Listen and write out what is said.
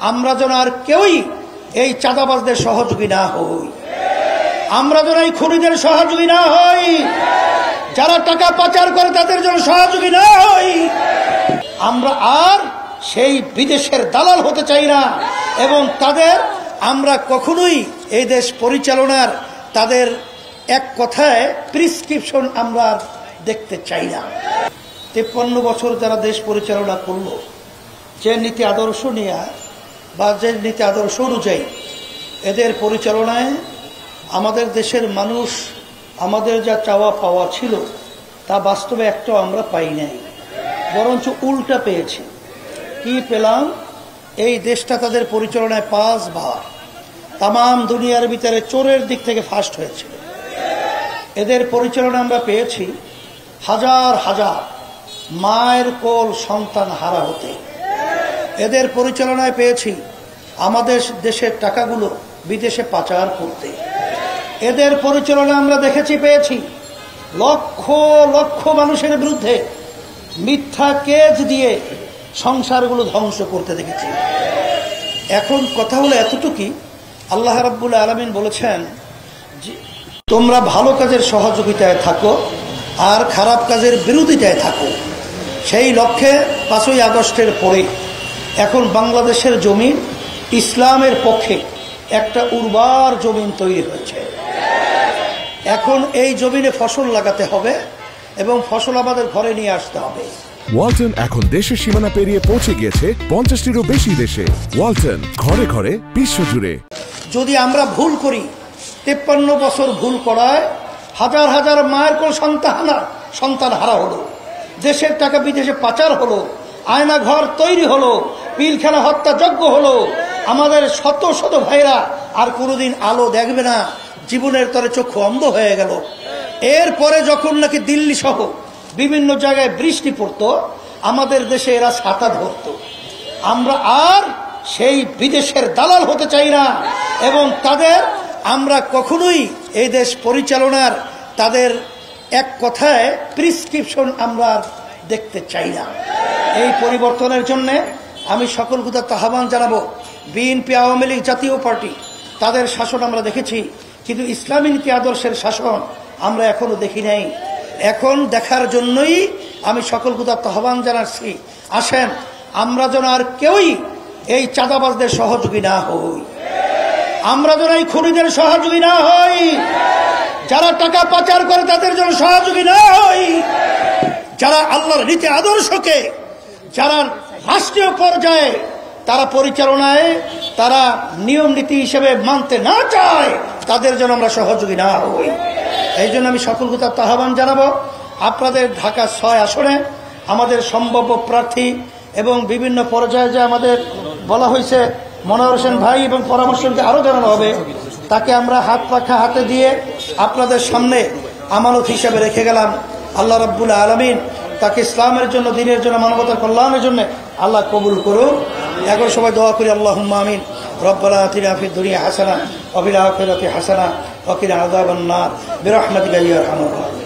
আমরা যেন আর কেউই এই চাঁদাবাজদের সহযোগী না হই, আমরা যেন এই খুনিদের সহযোগী না হই, যারা টাকা পাচার করে তাদের জন্য সহযোগী না হই। আমরা আর সেই বিদেশের দালাল হতে চাই না এবং তাদের আমরা কখনোই এই দেশ পরিচালনার তাদের এক কথায় প্রিসক্রিপশন আমরা দেখতে চাই না। 53 বছর যারা দেশ পরিচালনা করলো, যে নীতি আদর্শ নিয়ে বা যে নীতি আদর্শ অনুযায়ী এদের পরিচালনায় আমাদের দেশের মানুষ আমাদের যা চাওয়া পাওয়া ছিল তা বাস্তবে একটাও আমরা পাই নাই, বরঞ্চ উল্টা পেয়েছি। কি পেলাম? এই দেশটা তাদের পরিচালনায় 5 বার তাম দুনিয়ার ভিতরে চোরের দিক থেকে ফার্স্ট হয়েছিল। এদের পরিচালনা আমরা পেয়েছি হাজার হাজার মায়ের কোল সন্তান হারা হতে। এদের পরিচালনায় পেয়েছি আমাদের দেশের টাকাগুলো বিদেশে পাচার করতে। এদের পরিচালনা আমরা পেয়েছি লক্ষ লক্ষ মানুষের বিরুদ্ধে মিথ্যা কেস দিয়ে সংসারগুলো ধ্বংস করতে দেখেছি। এখন কথা হলো এতটুকুই, আল্লাহ রাব্বুল আলামিন বলেছেন যে তোমরা ভালো কাজের সহযোগিতায় থাকো আর খারাপ কাজের বিরোধিতায় থাকো। সেই লক্ষ্যে 5ই আগস্টের পরে এখন বাংলাদেশের জমিন ইসলামের পক্ষে একটা উর্বর জমিন তৈরি হয়েছে। এখন এই জমিনে ফসল লাগাতে হবে এবং ফসল আমাদের ঘরে নিয়ে আসতে হবে। ওয়ালটন এখন দেশের সীমানা পেরিয়ে পৌঁছে গিয়েছে 50টিরও বেশি দেশে। ওয়ালটন, ঘরে ঘরে বিশ্বজুড়ে। যদি আমরা ভুল করি, 53 বছর ভুল করায় হাজার হাজার মায়ের কোল সন্তান হারা হলো, দেশের টাকা বিদেশে পাচার হলো, আয়না ঘর তৈরি হলো, পিলখানা হত্যাযজ্ঞ হলো, আমাদের শত শত ভাইরা আর কোনোদিন আলো দেখবে না, জীবনের তরে চক্ষু অন্ধ হয়ে গেল। এরপরে যখন নাকি দিল্লি সহ বিভিন্ন জায়গায় বৃষ্টি পড়তো, আমাদের দেশে এরা ছাতা ধরত। আমরা আর সেই বিদেশের দালাল হতে চাই না এবং তাদের আমরা কখনোই এই দেশ পরিচালনার তাদের এক কথায় প্রিসক্রিপশন আমরা দেখতে চাই না। এই পরিবর্তনের জন্য আমি সকল কথা আহ্বান জানাবো। বিএনপি, আওয়ামী লীগ, জাতীয় পার্টি তাদের শাসন আমরা দেখেছি, কিন্তু ইসলামী নীতি আদর্শের শাসন আমরা এখনো দেখি নাই। এখন দেখার জন্যই আমি সকল কথা আহ্বান জানাচ্ছি, আসেন আমরা যেন আর কেউই এই চাঁদাবাজদের সহযোগী না হই, আমরা যেন এই খুনিদের সহযোগী না হই, যারা টাকা পাচার করে তাদের জন্য সহযোগী না হই, যারা আল্লাহর নীতি আদর্শকে যারা রাষ্ট্রীয় পর্যায়ে তারা পরিচালনায় তারা নিয়ম নীতি হিসেবে মানতে না চায়, তাদের জন্য আমরা সহযোগী না হই। এই জন্য আমি সকল কথা আহ্বান জানাবো, আপনাদের ঢাকা 6 আসনে আমাদের সম্ভাব্য প্রার্থী এবং বিভিন্ন পর্যায়ে যে আমাদের বলা হয়েছে মনোহর হোসেন ভাই এবং পরামর্শকে আরো জানানো হবে, তাকে আমরা হাত পাখা হাতে দিয়ে আপনাদের সামনে আমানত হিসেবে রেখে গেলাম। আল্লাহ রাব্বুল আলামিন তাকে ইসলামের জন্য, দ্বীনের জন্য, মানবতার কল্যাণের জন্য আল্লাহ কবুল করুন। এখন সবাই দোয়া করি, আল্লাহুম্মা আমিন। রব্বানা আতিনা ফিদ দুনিয়া হাসানাহ ওয়া ফিল আখিরাতি হাসানাহ ওয়া কিনা আযাবান নার বিরহমাতিকা ইয়া আরহামার রাহিমিন।